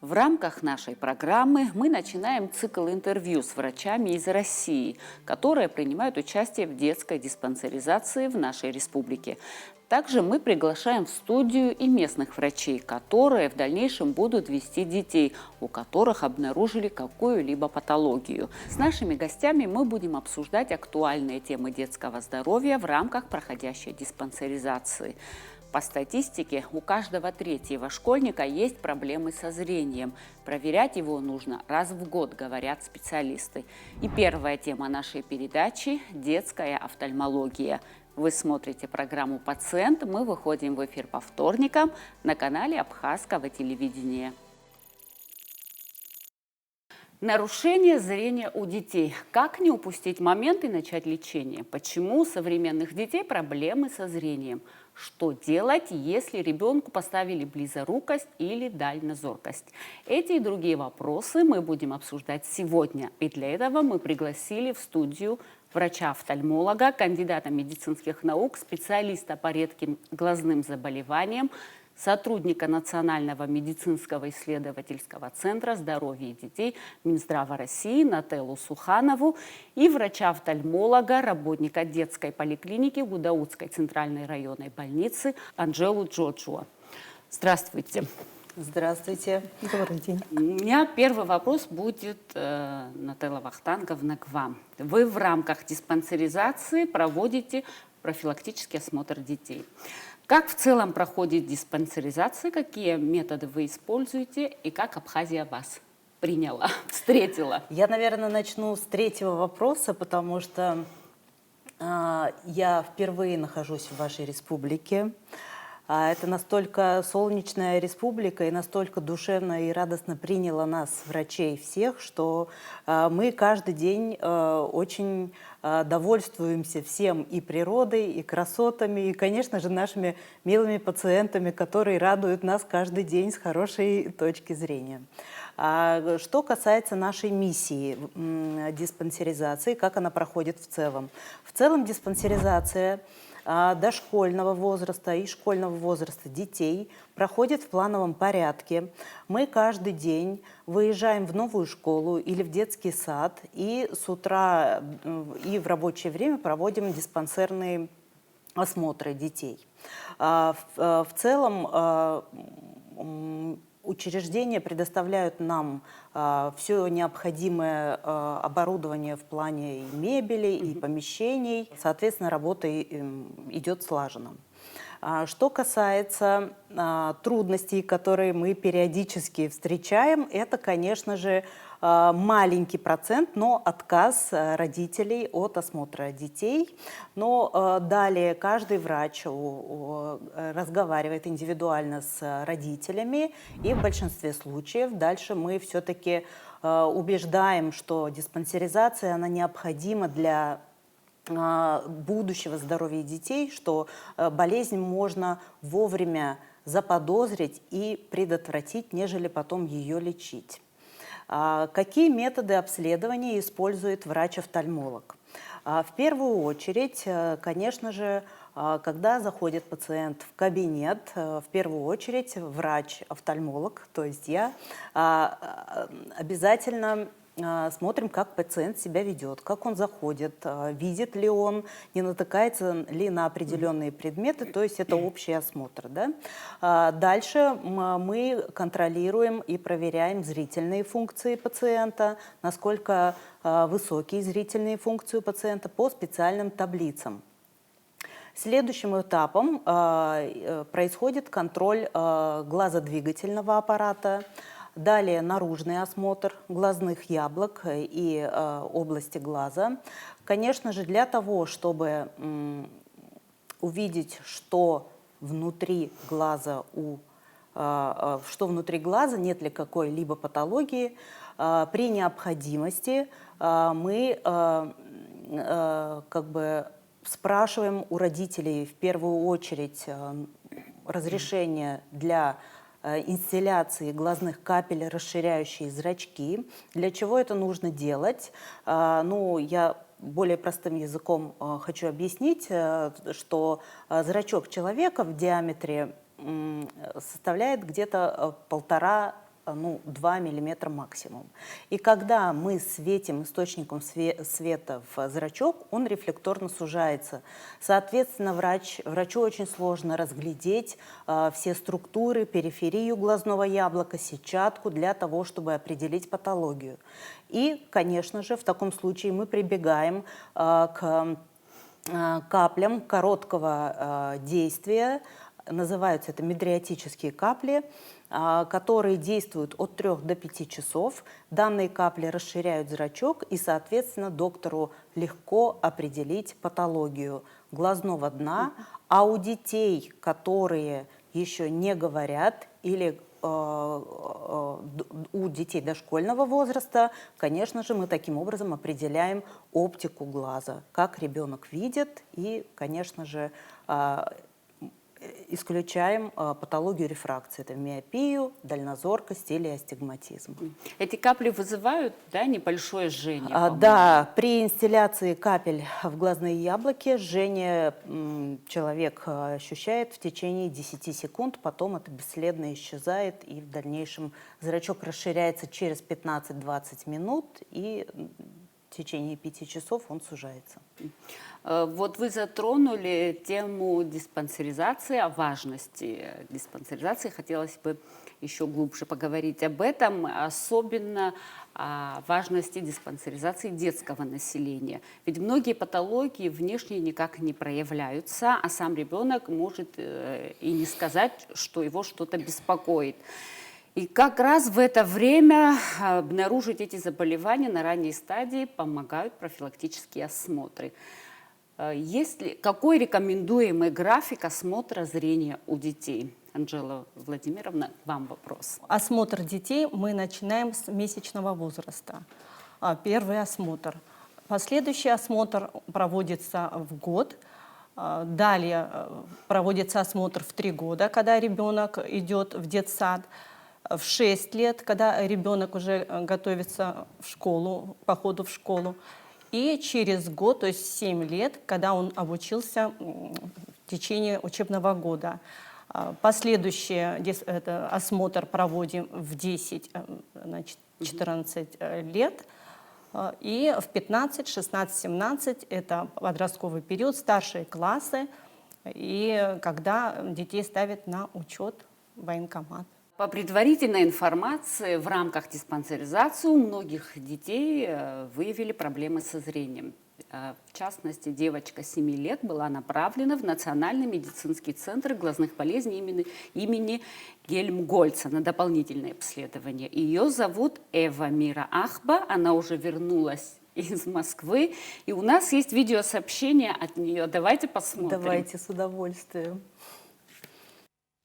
В рамках нашей программы мы начинаем цикл интервью с врачами из России, которые принимают участие в детской диспансеризации в нашей республике. Также мы приглашаем в студию и местных врачей, которые в дальнейшем будут вести детей, у которых обнаружили какую-либо патологию. С нашими гостями мы будем обсуждать актуальные темы детского здоровья в рамках проходящей диспансеризации. По статистике, у каждого третьего школьника есть проблемы со зрением. Проверять его нужно раз в год, говорят специалисты. И первая тема нашей передачи – детская офтальмология. Вы смотрите программу «Пациент». Мы выходим в эфир по вторникам на канале Абхазского телевидения. Нарушение зрения у детей. Как не упустить момент и начать лечение? Почему у современных детей проблемы со зрением? Что делать, если ребенку поставили близорукость или дальнозоркость? Эти и другие вопросы мы будем обсуждать сегодня. И для этого мы пригласили в студию врача-офтальмолога, кандидата медицинских наук, специалиста по редким глазным заболеваниям, сотрудника Национального медицинского исследовательского центра здоровья детей Минздрава России Нателлу Суханову и врача-офтальмолога, работника детской поликлиники Гудаутской центральной районной больницы Анжелу Джоджуа. Здравствуйте. Здравствуйте. Добрый день. У меня первый вопрос будет, Нателла Вахтанговна, к вам. Вы в рамках диспансеризации проводите профилактический осмотр детей. Как в целом проходит диспансеризация, какие методы вы используете и как Абхазия вас приняла, встретила? Я, наверное, начну с третьего вопроса, потому что я впервые нахожусь в вашей республике. Это настолько солнечная республика и настолько душевно и радостно приняла нас, врачей всех, что мы каждый день очень довольствуемся всем и природой, и красотами, и, конечно же, нашими милыми пациентами, которые радуют нас каждый день с хорошей точки зрения. Что касается нашей миссии диспансеризации, как она проходит в целом. В целом диспансеризация дошкольного возраста и школьного возраста детей проходит в плановом порядке. Мы каждый день выезжаем в новую школу или в детский сад и с утра и в рабочее время проводим диспансерные осмотры детей. В целом учреждения предоставляют нам все необходимое оборудование в плане и мебели, и помещений. Соответственно, работа идет слаженно. Что касается трудностей, которые мы периодически встречаем, это, конечно же, маленький процент, но отказ родителей от осмотра детей. Но далее каждый врач разговаривает индивидуально с родителями, и в большинстве случаев дальше мы все-таки убеждаем, что диспансеризация она необходима для будущего здоровья детей, что болезнь можно вовремя заподозрить и предотвратить, нежели потом ее лечить. Какие методы обследования использует врач-офтальмолог? В первую очередь, конечно же, когда заходит пациент в кабинет, в первую очередь врач-офтальмолог, то есть я, обязательно смотрим, как пациент себя ведет, как он заходит, видит ли он, не натыкается ли на определенные предметы, то есть это общий осмотр. Да? Дальше мы контролируем и проверяем зрительные функции пациента, насколько высокие зрительные функции у пациента по специальным таблицам. Следующим этапом происходит контроль глазодвигательного аппарата. Далее наружный осмотр глазных яблок и области глаза. Конечно же, для того, чтобы увидеть, что внутри глаза, нет ли какой-либо патологии, при необходимости мы спрашиваем у родителей в первую очередь разрешение для инстилляции глазных капель, расширяющие зрачки. Для чего это нужно делать? Я более простым языком хочу объяснить, что зрачок человека в диаметре составляет где-то 1,5 ну, 2 миллиметра максимум. И когда мы светим источником света в зрачок, он рефлекторно сужается. Соответственно, врачу очень сложно разглядеть все структуры, периферию глазного яблока, сетчатку для того, чтобы определить патологию. И, конечно же, в таком случае мы прибегаем к каплям короткого действия, называются это мидриатические капли, которые действуют от 3 до 5 часов. Данные капли расширяют зрачок, и, соответственно, доктору легко определить патологию глазного дна. А у детей, которые еще не говорят, или у детей дошкольного возраста, конечно же, мы таким образом определяем оптику глаза, как ребенок видит, и, конечно же, исключаем патологию рефракции, это миопию, дальнозоркость или астигматизм. Эти капли вызывают, да, небольшое жжение? Да, при инстилляции капель в глазные яблоки жжение человек ощущает в течение 10 секунд, потом это бесследно исчезает, и в дальнейшем зрачок расширяется через 15-20 минут, и в течение 5 часов он сужается. Вот вы затронули тему диспансеризации, о важности диспансеризации. Хотелось бы еще глубже поговорить об этом, особенно о важности диспансеризации детского населения. Ведь многие патологии внешне никак не проявляются, а сам ребенок может и не сказать, что его что-то беспокоит. И как раз в это время обнаружить эти заболевания на ранней стадии помогают профилактические осмотры. Какой рекомендуемый график осмотра зрения у детей? Анжела Владимировна, вам вопрос. Осмотр детей мы начинаем с месячного возраста. Первый осмотр. Последующий осмотр проводится в год. Далее проводится осмотр в 3 года, когда ребенок идет в детсад. В 6 лет, когда ребенок уже готовится в школу, к походу в школу. И через год, то есть 7 лет, когда он обучился в течение учебного года. Последующий осмотр проводим в 10, значит, 14 лет. И в 15, 16, 17 это подростковый период, старшие классы, и когда детей ставят на учет в военкомат. По предварительной информации, в рамках диспансеризации у многих детей выявили проблемы со зрением. В частности, девочка 7 лет была направлена в Национальный медицинский центр глазных болезней имени Гельмгольца на дополнительное обследование. Ее зовут Эва Мира Ахба, она уже вернулась из Москвы, и у нас есть видеосообщение от нее. Давайте посмотрим. Давайте, с удовольствием.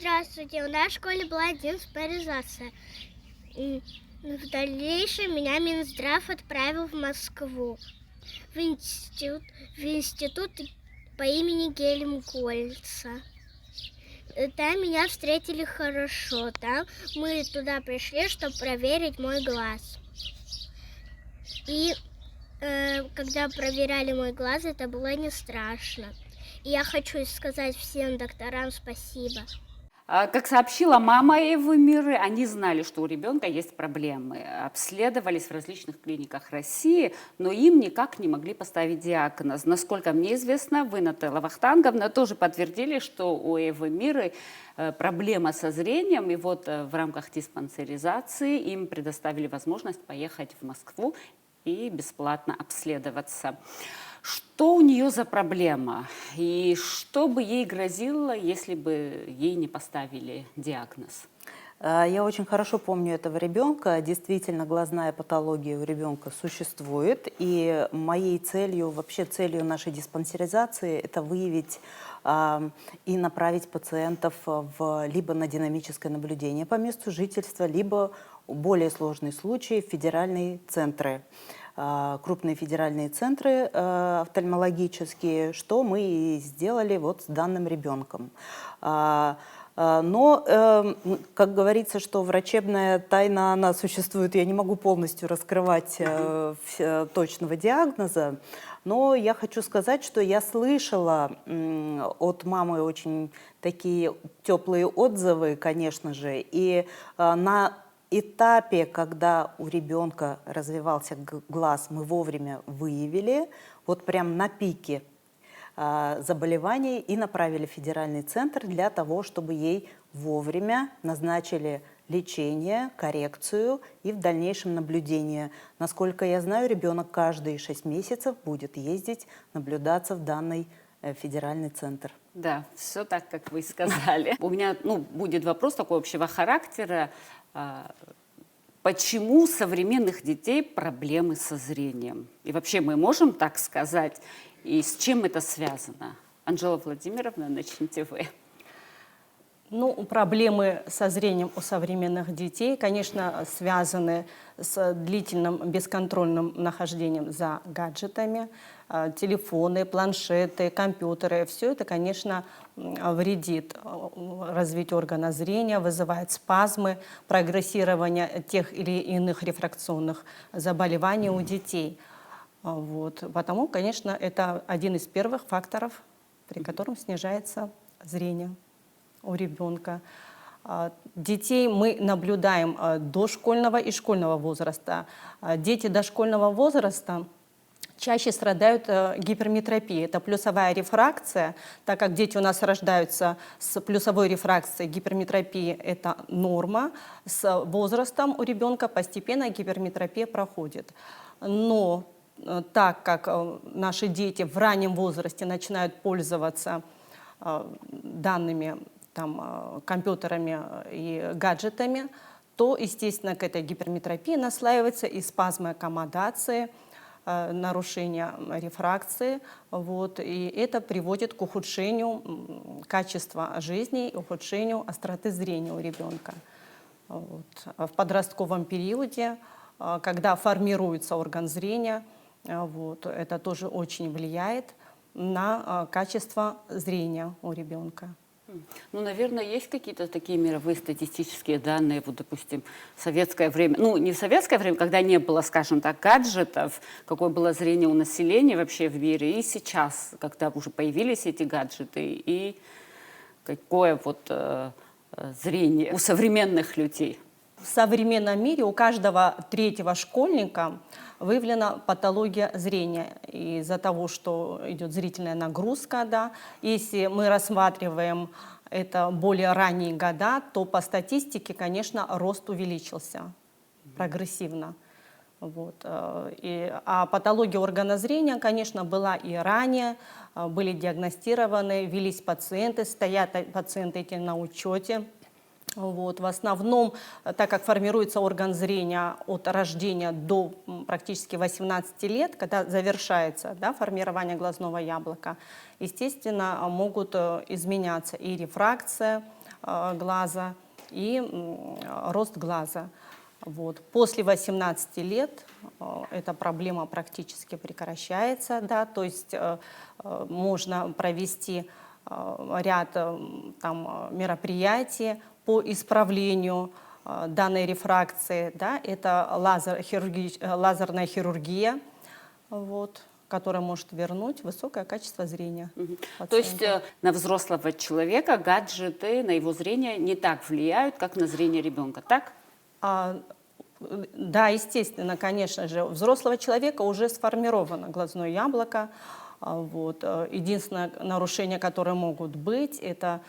Здравствуйте, у нас в школе была диспансеризация. В дальнейшем меня Минздрав отправил в Москву, в институт по имени Гельмгольца. Там меня встретили хорошо. Там мы туда пришли, чтобы проверить мой глаз. И когда проверяли мой глаз, это было не страшно. И я хочу сказать всем докторам спасибо. Как сообщила мама Эвы Миры, они знали, что у ребенка есть проблемы, обследовались в различных клиниках России, но им никак не могли поставить диагноз. Насколько мне известно, вы, Нателла Вахтанговна, тоже подтвердили, что у Эвы Миры проблема со зрением, и вот в рамках диспансеризации им предоставили возможность поехать в Москву и бесплатно обследоваться. Что у нее за проблема? И что бы ей грозило, если бы ей не поставили диагноз? Я очень хорошо помню этого ребенка. Действительно, глазная патология у ребенка существует. И моей целью, вообще целью нашей диспансеризации, это выявить и направить пациентов либо на динамическое наблюдение по месту жительства, либо более сложные случаи в федеральные центры. Крупные федеральные центры офтальмологические, что мы и сделали вот с данным ребенком. Но, как говорится, что врачебная тайна, она существует, я не могу полностью раскрывать точного диагноза, но я хочу сказать, что я слышала от мамы очень такие теплые отзывы, конечно же, и на этапе, когда у ребенка развивался глаз, мы вовремя выявили, вот прям на пике заболеваний и направили в федеральный центр для того, чтобы ей вовремя назначили лечение, коррекцию и в дальнейшем наблюдение. Насколько я знаю, ребенок каждые 6 месяцев будет ездить, наблюдаться в данный федеральный центр. Да, все так, как вы сказали. У меня будет вопрос такого общего характера. Почему у современных детей проблемы со зрением? И вообще мы можем так сказать? И с чем это связано? Анжела Владимировна, начните вы. Ну, проблемы со зрением у современных детей, конечно, связаны с длительным бесконтрольным нахождением за гаджетами. Телефоны, планшеты, компьютеры. Все это, конечно, вредит развитию органа зрения, вызывает спазмы, прогрессирование тех или иных рефракционных заболеваний у детей. Вот. Потому, конечно, это один из первых факторов, при котором снижается зрение у ребенка. Детей мы наблюдаем дошкольного и школьного возраста. Дети дошкольного возраста чаще страдают гиперметропией. Это плюсовая рефракция. Так как дети у нас рождаются с плюсовой рефракцией, гиперметропии – это норма. С возрастом у ребенка постепенно гиперметропия проходит. Но так как наши дети в раннем возрасте начинают пользоваться данными компьютерами и гаджетами, то, естественно, к этой гиперметропии наслаивается и спазмы аккомодации, нарушение рефракции. Вот, и это приводит к ухудшению качества жизни и ухудшению остроты зрения у ребенка. Вот. В подростковом периоде, когда формируется орган зрения, вот, это тоже очень влияет на качество зрения у ребенка. Ну, наверное, есть какие-то такие мировые статистические данные, вот, допустим, в советское время, не в советское время, когда не было, скажем так, гаджетов, какое было зрение у населения вообще в мире, и сейчас, когда уже появились эти гаджеты, и какое зрение у современных людей. В современном мире у каждого третьего школьника выявлена патология зрения из-за того, что идет зрительная нагрузка. Да. Если мы рассматриваем это более ранние года, то по статистике, конечно, рост увеличился прогрессивно. Вот. А патология органа зрения, конечно, была и ранее, были диагностированы, велись пациенты, стоят пациенты эти на учете. Вот. В основном, так как формируется орган зрения от рождения до практически 18 лет, когда завершается формирование глазного яблока, естественно, могут изменяться и рефракция глаза, и рост глаза. Вот. После 18 лет эта проблема практически прекращается, то есть можно провести ряд мероприятий по исправлению данной рефракции. Это лазерная хирургия, которая может вернуть высокое качество зрения. То есть на взрослого человека гаджеты, на его зрение не так влияют, как на зрение ребенка, так? Да, естественно, конечно же, у взрослого человека уже сформировано глазное яблоко. Единственное нарушение, которое могут быть, это,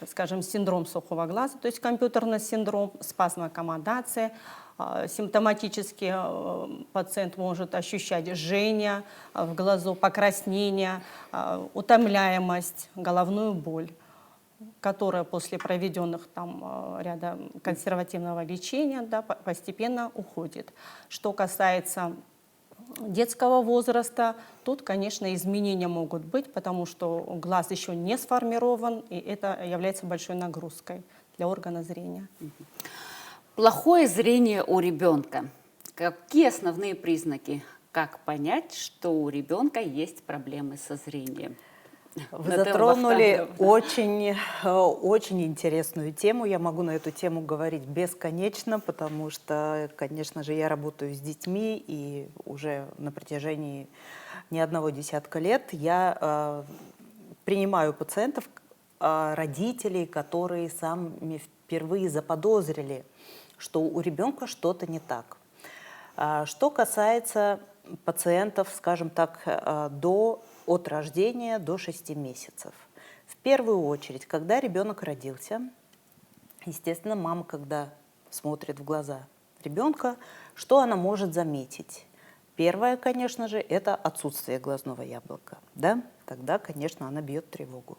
скажем, синдром сухого глаза, то есть компьютерный синдром, спазм аккомодации. Симптоматически пациент может ощущать жжение в глазу, покраснение, утомляемость, головную боль, которая после проведенных ряда консервативного лечения постепенно уходит. Что касается детского возраста, тут, конечно, изменения могут быть, потому что глаз еще не сформирован, и это является большой нагрузкой для органа зрения. Плохое зрение у ребенка. Какие основные признаки? Как понять, что у ребенка есть проблемы со зрением? Вы затронули очень интересную тему. Я могу на эту тему говорить бесконечно, потому что, конечно же, я работаю с детьми, и уже на протяжении не одного десятка лет я принимаю пациентов, родителей, которые сами впервые заподозрили, что у ребенка что-то не так. Что касается пациентов, скажем так, от рождения до 6 месяцев. В первую очередь, когда ребенок родился, естественно, мама, когда смотрит в глаза ребенка, что она может заметить? Первое, конечно же, это отсутствие глазного яблока. Да? Тогда, конечно, она бьет тревогу.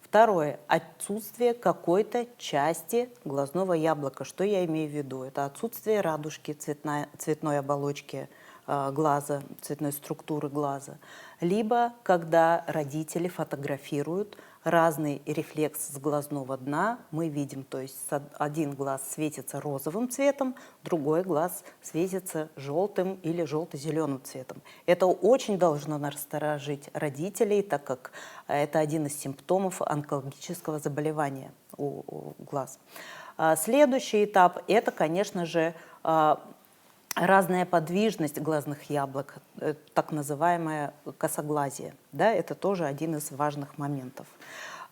Второе – отсутствие какой-то части глазного яблока. Что я имею в виду? Это отсутствие радужки, цветной оболочки глаза, цветной структуры глаза. Либо когда родители фотографируют разный рефлекс с глазного дна, мы видим, то есть один глаз светится розовым цветом, другой глаз светится желтым или желто-зеленым цветом. Это очень должно насторожить родителей, так как это один из симптомов онкологического заболевания у глаз. Следующий этап – это, конечно же, разная подвижность глазных яблок, так называемое косоглазие. Да, это тоже один из важных моментов.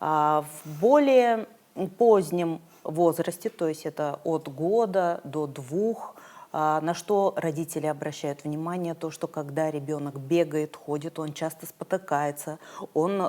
В более позднем возрасте, то есть это от года до 2, на что родители обращают внимание, то, что когда ребенок бегает, ходит, он часто спотыкается, он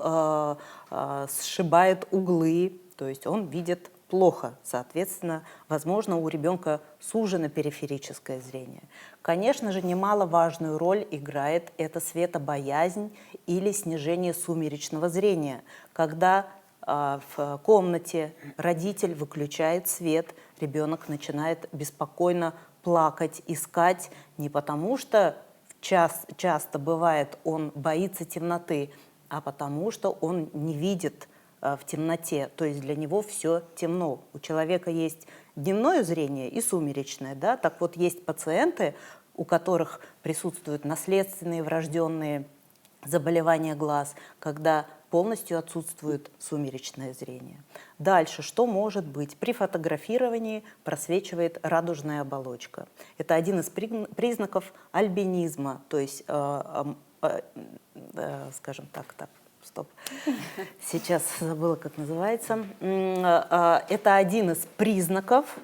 сшибает углы, то есть он видит плохо, соответственно, возможно, у ребенка сужено периферическое зрение. Конечно же, немаловажную роль играет это светобоязнь или снижение сумеречного зрения, когда в комнате родитель выключает свет, ребенок начинает беспокойно плакать, искать, не потому что часто бывает он боится темноты, а потому что он не видит в темноте, то есть для него все темно. У человека есть дневное зрение и сумеречное, да? Так вот, есть пациенты, у которых присутствуют наследственные врожденные заболевания глаз, когда полностью отсутствует сумеречное зрение. Дальше, что может быть? При фотографировании просвечивает радужная оболочка. Это один из признаков альбинизма, то есть, скажем так, стоп. Сейчас забыла, как называется. Это один из признаков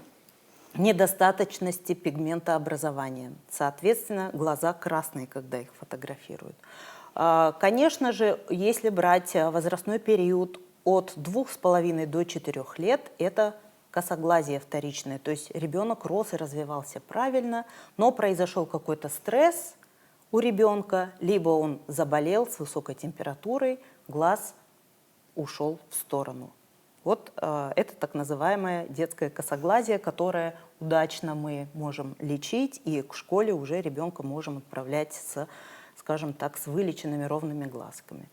недостаточности пигментообразования. Соответственно, глаза красные, когда их фотографируют. Конечно же, если брать возрастной период от 2,5 до 4 лет, это косоглазие вторичное. То есть ребенок рос и развивался правильно, но произошел какой-то стресс у ребенка, либо он заболел с высокой температурой, глаз ушел в сторону. Вот это так называемое детское косоглазие, которое удачно мы можем лечить, и к школе уже ребенка можем отправлять с, скажем так, с вылеченными ровными глазками.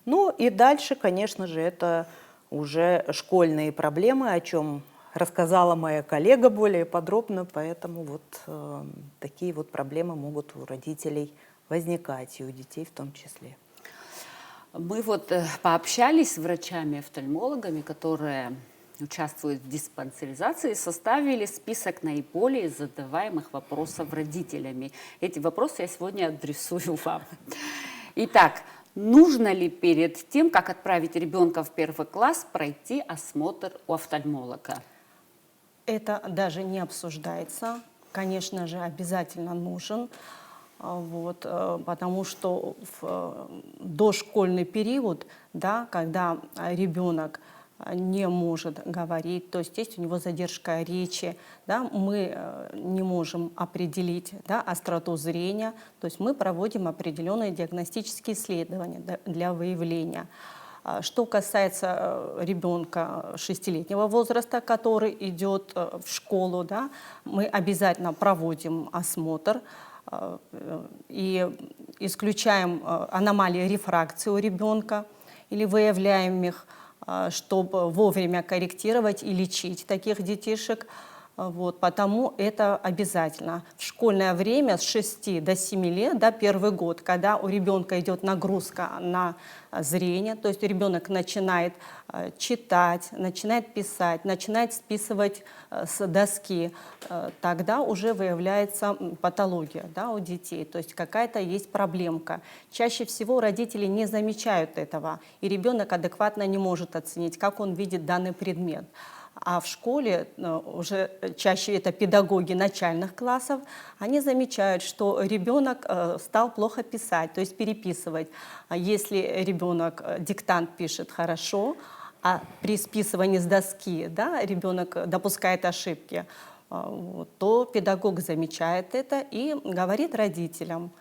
Ну и дальше, конечно же, это уже школьные проблемы, о чем рассказала моя коллега более подробно, поэтому вот такие вот проблемы могут у родителей возникать, и у детей в том числе. Мы вот пообщались с врачами-офтальмологами, которые участвуют в диспансеризации, составили список наиболее задаваемых вопросов родителями. Эти вопросы я сегодня адресую вам. Итак, нужно ли перед тем, как отправить ребенка в 1 класс, пройти осмотр у офтальмолога? Это даже не обсуждается. Конечно же, обязательно нужен. Вот, потому что в дошкольный период, да, когда ребенок не может говорить, то есть у него задержка речи, да, мы не можем определить, да, остроту зрения, то есть мы проводим определенные диагностические исследования для выявления. Что касается ребенка 6-летнего возраста, который идет в школу, да, мы обязательно проводим осмотр и исключаем аномалии рефракции у ребенка или выявляем их, чтобы вовремя корректировать и лечить таких детишек. Вот, потому это обязательно. В школьное время с 6 до 7 лет, да, 1 год, когда у ребенка идет нагрузка на зрение, то есть ребенок начинает читать, начинает писать, начинает списывать с доски, тогда уже выявляется патология, да, у детей, то есть какая-то есть проблемка. Чаще всего родители не замечают этого, и ребенок адекватно не может оценить, как он видит данный предмет. А в школе уже чаще это педагоги начальных классов, они замечают, что ребенок стал плохо писать, то есть переписывать. А если ребенок диктант пишет хорошо, а при списывании с доски, да, ребенок допускает ошибки, то педагог замечает это и говорит родителям.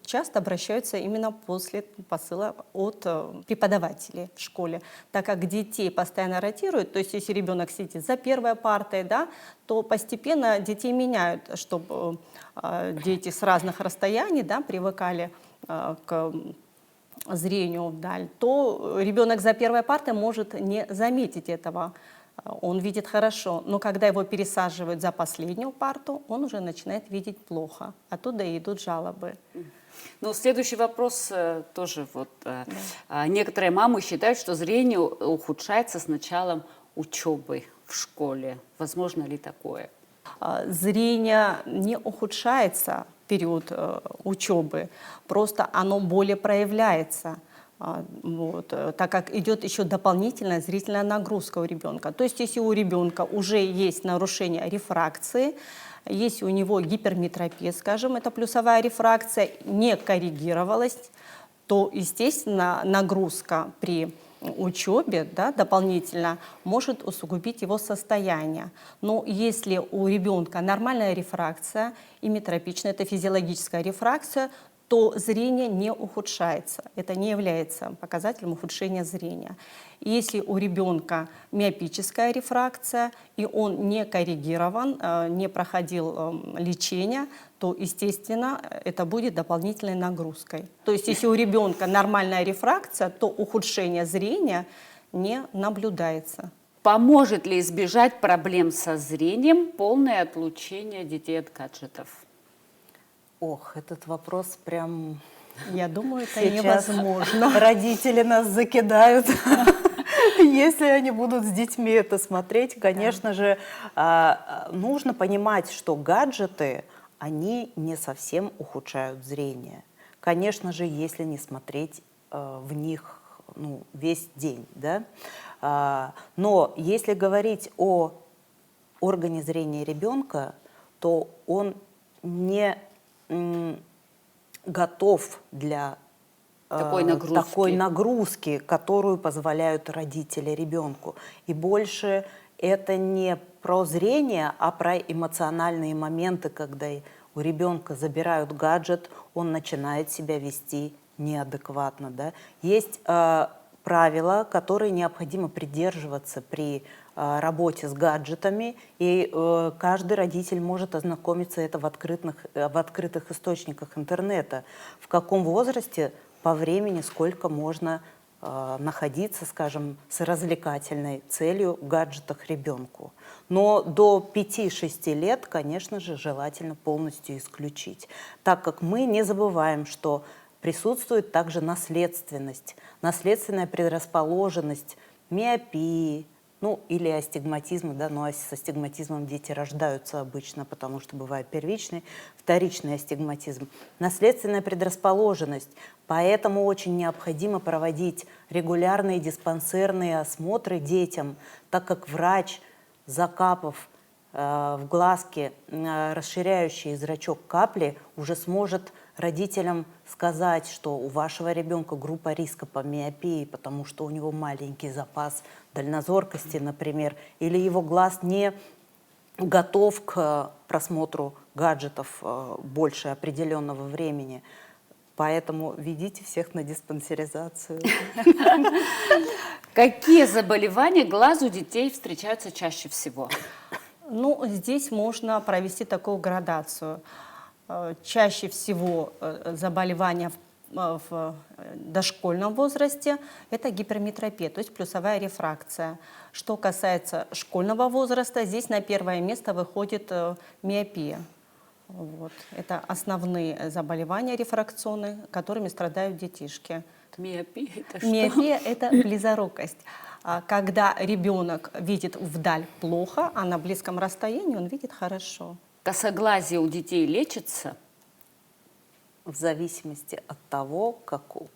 Часто обращаются именно после посыла от преподавателей в школе, так как детей постоянно ротируют, то есть если ребенок сидит за первой партой, да, то постепенно детей меняют, чтобы дети с разных расстояний, да, привыкали к зрению вдаль, то ребенок за первой партой может не заметить этого. Он видит хорошо, но когда его пересаживают за последнюю парту, он уже начинает видеть плохо. Оттуда и идут жалобы. Ну, следующий вопрос тоже. Некоторые мамы считают, что зрение ухудшается с началом учебы в школе. Возможно ли такое? Зрение не ухудшается в период учебы, просто оно более проявляется. Так как идет еще дополнительная зрительная нагрузка у ребенка. То есть если у ребенка уже есть нарушение рефракции, если у него гиперметропия, скажем, это плюсовая рефракция, не коррегировалась, то, естественно, нагрузка при учебе, да, дополнительно может усугубить его состояние. Но если у ребенка нормальная рефракция и метропичная, это физиологическая рефракция, то зрение не ухудшается. Это не является показателем ухудшения зрения. Если у ребенка миопическая рефракция, и он не коррегирован, не проходил лечение, то, естественно, это будет дополнительной нагрузкой. То есть, если у ребенка нормальная рефракция, то ухудшение зрения не наблюдается. Поможет ли избежать проблем со зрением полное отлучение детей от гаджетов? Ох, этот вопрос прям... Я думаю, это Сейчас невозможно. родители нас закидают. Если они будут с детьми это смотреть, конечно же, нужно понимать, что гаджеты, они не совсем ухудшают зрение. Конечно же, если не смотреть в них весь день, да? Но если говорить о органе зрения ребенка, то он не готов для такой нагрузки, которую позволяют родители ребенку. И больше это не про зрение, а про эмоциональные моменты, когда у ребенка забирают гаджет, он начинает себя вести неадекватно. Да? Есть правила, которые необходимо придерживаться при работе с гаджетами, и каждый родитель может ознакомиться это в открытых источниках интернета. В каком возрасте, по времени, сколько можно находиться, скажем, с развлекательной целью в гаджетах ребенку. Но до 5-6 лет, конечно же, желательно полностью исключить, так как мы не забываем, что присутствует также наследственность, наследственная предрасположенность миопии, или астигматизм, да, но с астигматизмом дети рождаются обычно, потому что бывает первичный, вторичный астигматизм. Наследственная предрасположенность, поэтому очень необходимо проводить регулярные диспансерные осмотры детям, так как врач, закапав в глазки расширяющий зрачок капли, уже сможет родителям сказать, что у вашего ребенка группа риска по миопии, потому что у него маленький запас дальнозоркости, например, или его глаз не готов к просмотру гаджетов больше определенного времени. Поэтому ведите всех на диспансеризацию. Какие заболевания глаз у детей встречаются чаще всего? Здесь можно провести такую градацию. Чаще всего заболевания в дошкольном возрасте – это гиперметропия, то есть плюсовая рефракция. Что касается школьного возраста, здесь на первое место выходит миопия. Это основные заболевания рефракционные, которыми страдают детишки. Миопия – это что? Миопия – это близорукость. Когда ребенок видит вдаль плохо, а на близком расстоянии он видит хорошо. Косоглазие у детей лечится? В зависимости от того,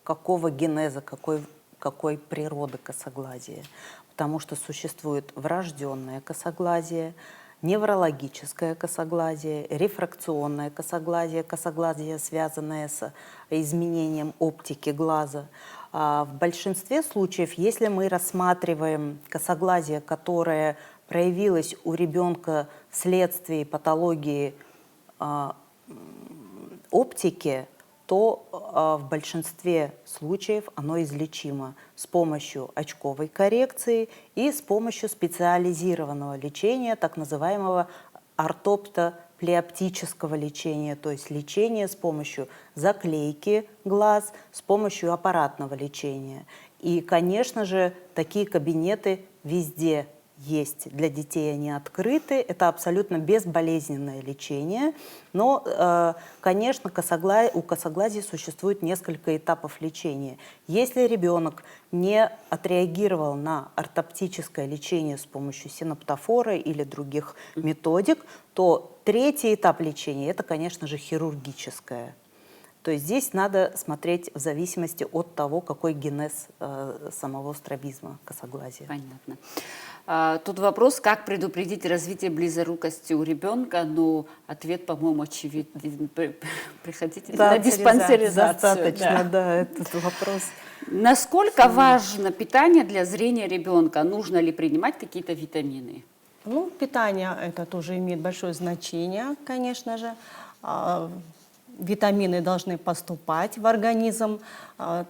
какого генеза, какой какой природы косоглазие. Потому что существует врожденное косоглазие, неврологическое косоглазие, рефракционное косоглазие, связанное с изменением оптики глаза. В большинстве случаев, если мы рассматриваем косоглазие, которое проявилось у ребенка вследствие патологии оптики, то в большинстве случаев оно излечимо с помощью очковой коррекции и с помощью специализированного лечения, так называемого ортоптоплеоптического лечения, то есть лечения с помощью заклейки глаз, с помощью аппаратного лечения. И, конечно же, такие кабинеты везде есть. Для детей они открыты, это абсолютно безболезненное лечение, но, конечно, у косоглазия существует несколько этапов лечения. Если ребенок не отреагировал на ортоптическое лечение с помощью синоптофора или других методик, то третий этап лечения – это, конечно же, хирургическое. То есть здесь надо смотреть в зависимости от того, какой генез самого стробизма косоглазия. Понятно. Тут вопрос, как предупредить развитие близорукости у ребенка, но ответ, по-моему, очевиден. Приходите на диспансеризацию. Достаточно, да, этот вопрос. Насколько важно питание для зрения ребенка? Нужно ли принимать какие-то витамины? Ну, питание это тоже имеет большое значение, конечно же. Витамины должны поступать в организм.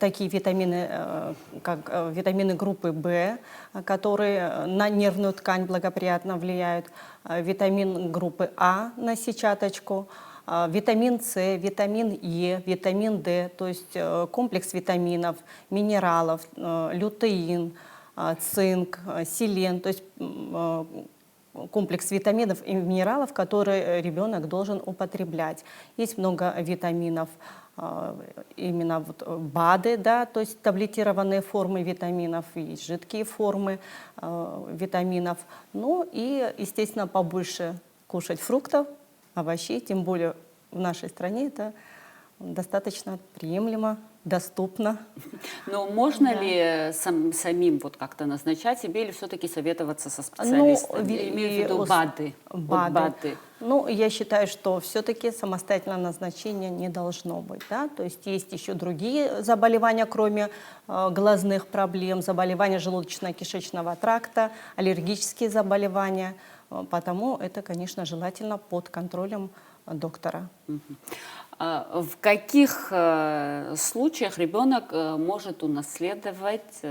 Такие витамины, как витамины группы В, которые на нервную ткань благоприятно влияют. Витамин группы А на сетчаточку. Витамин С, витамин Е, витамин D, то есть комплекс витаминов, минералов, лютеин, цинк, селен, то есть комплекс витаминов и минералов, которые ребенок должен употреблять. Есть много витаминов, именно вот БАДы, да, то есть таблетированные формы витаминов, есть жидкие формы витаминов. Ну и, естественно, побольше кушать фруктов, овощей, тем более в нашей стране это достаточно приемлемо, доступно. Но можно ли самим вот как-то назначать себе или все-таки советоваться со специалистом? Ну, Я имею в виду БАДы. БАДы. БАДы. Ну, я считаю, что все-таки самостоятельного назначения не должно быть. Да? То есть есть еще другие заболевания, кроме глазных проблем, заболевания желудочно-кишечного тракта, аллергические заболевания. Потому это, конечно, желательно под контролем доктора. В каких случаях ребенок может унаследовать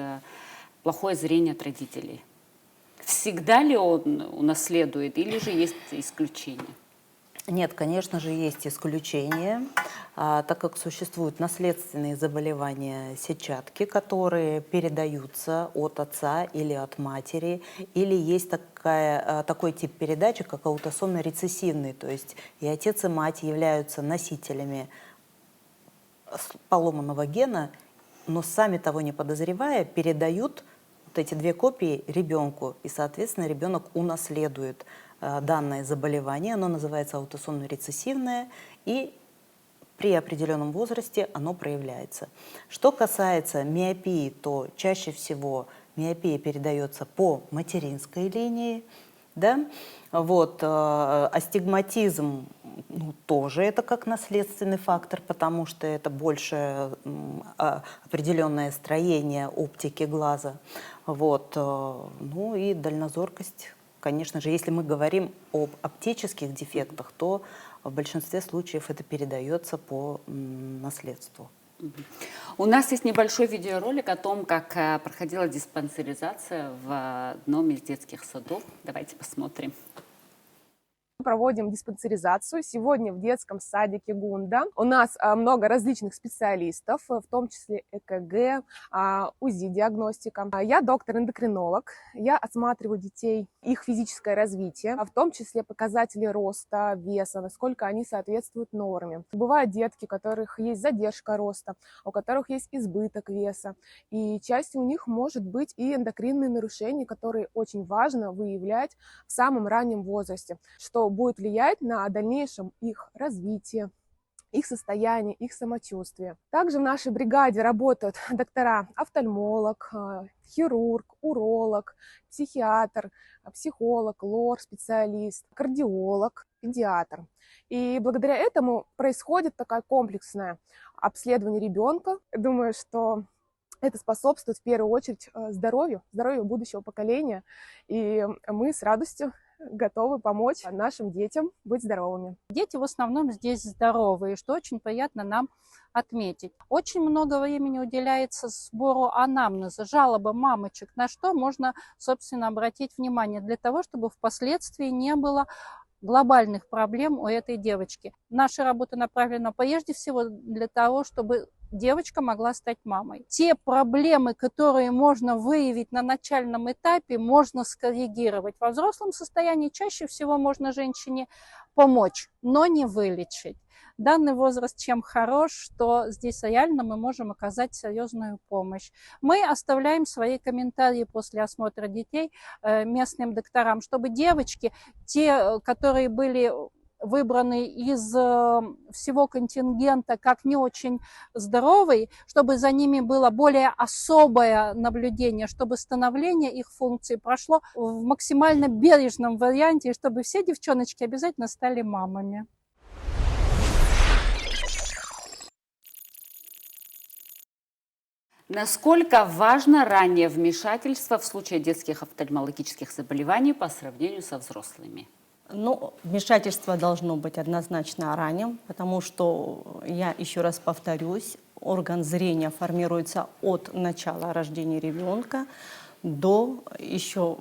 плохое зрение от родителей? Всегда ли он унаследует или же есть исключения? Нет, конечно же, есть исключения, так как существуют наследственные заболевания сетчатки, которые передаются от отца или от матери, или есть такой тип передачи, как аутосомно-рецессивный, то есть и отец, и мать являются носителями поломанного гена, но сами того не подозревая, передают вот эти две копии ребенку, и, соответственно, ребенок унаследует данное заболевание, оно называется аутосомно-рецессивное, и при определенном возрасте оно проявляется. Что касается миопии, то чаще всего миопия передается по материнской линии, да? Вот, астигматизм тоже это как наследственный фактор, потому что это больше определенное строение оптики глаза. Вот, ну и дальнозоркость. Конечно же, если мы говорим об оптических дефектах, то в большинстве случаев это передается по наследству. У нас есть небольшой видеоролик о том, как проходила диспансеризация в одном из детских садов. Давайте посмотрим. Мы проводим диспансеризацию сегодня в детском садике Гунда. У нас много различных специалистов, в том числе ЭКГ, УЗИ-диагностика. Я доктор-эндокринолог. Я осматриваю детей, их физическое развитие, в том числе показатели роста, веса, насколько они соответствуют норме. Бывают детки, у которых есть задержка роста, у которых есть избыток веса. И частью у них может быть и эндокринные нарушения, которые очень важно выявлять в самом раннем возрасте, что будет влиять на дальнейшем их развитие, их состояние, их самочувствие. Также в нашей бригаде работают доктора-офтальмолог, хирург, уролог, психиатр, психолог, лор-специалист, кардиолог, педиатр. И благодаря этому происходит такое комплексное обследование ребенка. Думаю, что это способствует в первую очередь здоровью будущего поколения. И мы с радостью готовы помочь нашим детям быть здоровыми. Дети в основном здесь здоровые, что очень приятно нам отметить. Очень много времени уделяется сбору анамнеза, жалобы мамочек, на что можно, собственно, обратить внимание для того, чтобы впоследствии не было глобальных проблем у этой девочки. Наша работа направлена прежде всего для того, чтобы девочка могла стать мамой. Те проблемы, которые можно выявить на начальном этапе, можно скоррегировать. Во взрослом состоянии чаще всего можно женщине помочь, но не вылечить. Данный возраст чем хорош, что здесь реально мы можем оказать серьезную помощь. Мы оставляем свои комментарии после осмотра детей местным докторам, чтобы девочки, те, которые были выбраны из всего контингента как не очень здоровые, чтобы за ними было более особое наблюдение, чтобы становление их функций прошло в максимально бережном варианте, и чтобы все девчоночки обязательно стали мамами. Насколько важно раннее вмешательство в случае детских офтальмологических заболеваний по сравнению со взрослыми? Ну, вмешательство должно быть однозначно ранним, потому что, я еще раз повторюсь, орган зрения формируется от начала рождения ребенка до еще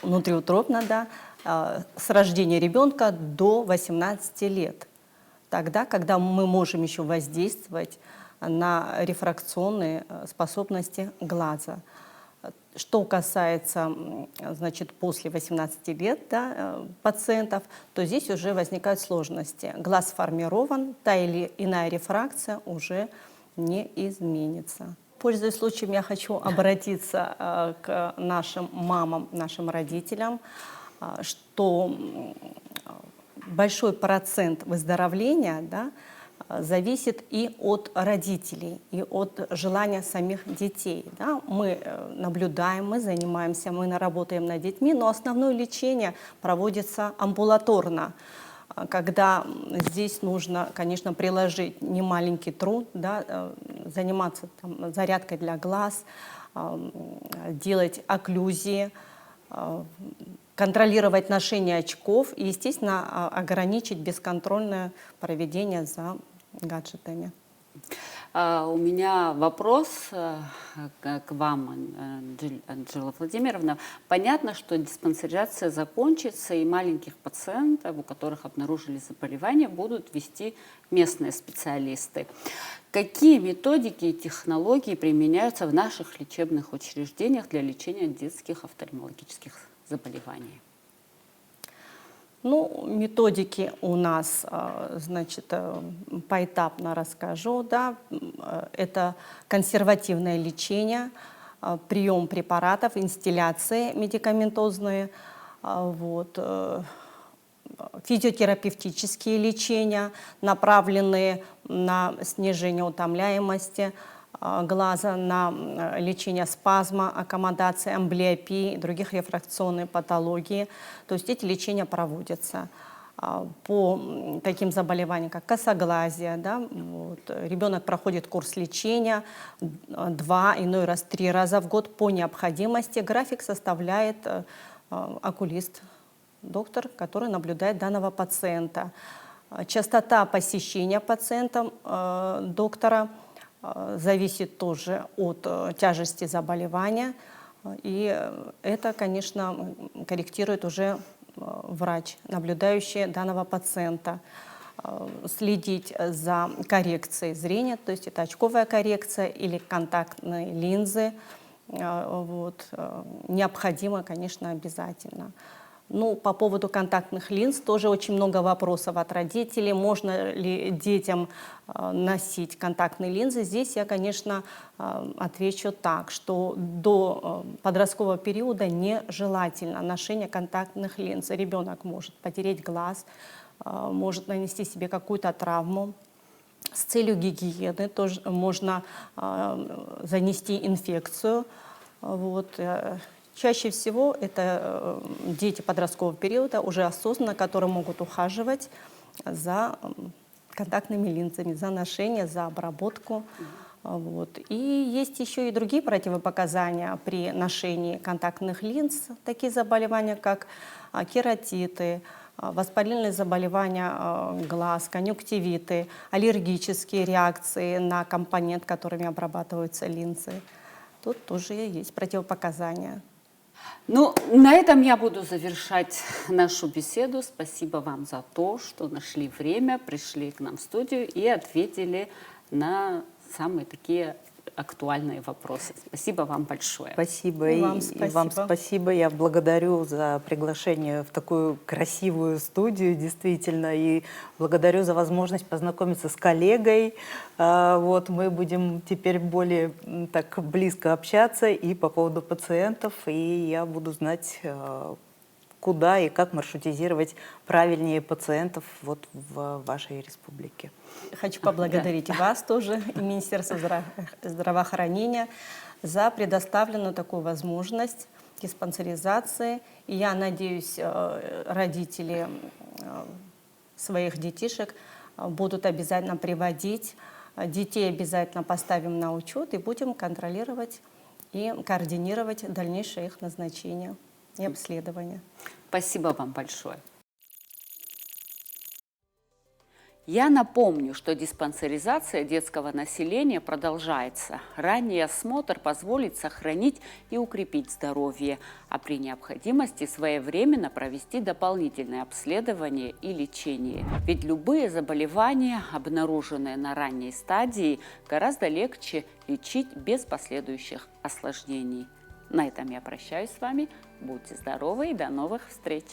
внутриутробно, да, с рождения ребенка до 18 лет. Тогда, когда мы можем еще воздействовать на рефракционные способности глаза. Что касается, значит, после 18 лет, да, пациентов, то здесь уже возникают сложности. Глаз сформирован, та или иная рефракция уже не изменится. Пользуясь случаем, я хочу обратиться к нашим мамам, нашим родителям, что большой процент выздоровления, да, зависит и от родителей, и от желания самих детей. Да? Мы наблюдаем, мы занимаемся, мы работаем над детьми, но основное лечение проводится амбулаторно, когда здесь нужно, конечно, приложить немаленький труд, да, заниматься там зарядкой для глаз, делать окклюзии, контролировать ношение очков и, естественно, ограничить бесконтрольное проведение за гаджетами. У меня вопрос к вам, Анжела Владимировна. Понятно, что диспансеризация закончится, и маленьких пациентов, у которых обнаружили заболевание, будут вести местные специалисты. Какие методики и технологии применяются в наших лечебных учреждениях для лечения детских офтальмологических заболеваний? Ну, методики у нас, значит, поэтапно расскажу, да, это консервативное лечение, прием препаратов, инстилляции медикаментозные, вот, физиотерапевтические лечения, направленные на снижение утомляемости глаза, на лечение спазма, аккомодации, амблиопии и других рефракционных патологий. То есть эти лечения проводятся по таким заболеваниям, как косоглазие. Да? Вот. Ребенок проходит курс лечения 2, иной раз 3 раза в год по необходимости. График составляет окулист, доктор, который наблюдает данного пациента. Частота посещения пациентом доктора зависит тоже от тяжести заболевания, и это, конечно, корректирует уже врач, наблюдающий данного пациента. Следить за коррекцией зрения, то есть это очковая коррекция или контактные линзы, вот, необходимо, конечно, обязательно. Ну, по поводу контактных линз тоже очень много вопросов от родителей. Можно ли детям носить контактные линзы? Здесь я, конечно, отвечу так, что до подросткового периода нежелательно ношение контактных линз. Ребенок может потерять глаз, может нанести себе какую-то травму. С целью гигиены тоже можно занести инфекцию. Вот. Чаще всего это дети подросткового периода, уже осознанно, которые могут ухаживать за контактными линзами, за ношение, за обработку. Вот. И есть еще и другие противопоказания при ношении контактных линз, такие заболевания, как кератиты, воспалительные заболевания глаз, конъюнктивиты, аллергические реакции на компонент, которыми обрабатываются линзы. Тут тоже есть противопоказания. Ну, на этом я буду завершать нашу беседу. Спасибо вам за то, что нашли время, пришли к нам в студию и ответили на самые такие актуальные вопросы. Спасибо вам большое. Спасибо. И вам И вам спасибо. спасибо. Я благодарю за приглашение в такую красивую студию, действительно. И благодарю за возможность познакомиться с коллегой. Вот, мы будем теперь более так близко общаться и по поводу пациентов. И я буду знать, куда и как маршрутизировать правильнее пациентов вот в вашей республике. Хочу поблагодарить вас тоже и Министерство здравоохранения за предоставленную такую возможность диспансеризации. И я надеюсь, родители своих детишек будут обязательно приводить. Детей обязательно поставим на учет и будем контролировать и координировать дальнейшее их назначение и обследование. Спасибо вам большое. Я напомню, что диспансеризация детского населения продолжается. Ранний осмотр позволит сохранить и укрепить здоровье, а при необходимости своевременно провести дополнительное обследование и лечение. Ведь любые заболевания, обнаруженные на ранней стадии, гораздо легче лечить без последующих осложнений. На этом я прощаюсь с вами. Будьте здоровы и до новых встреч!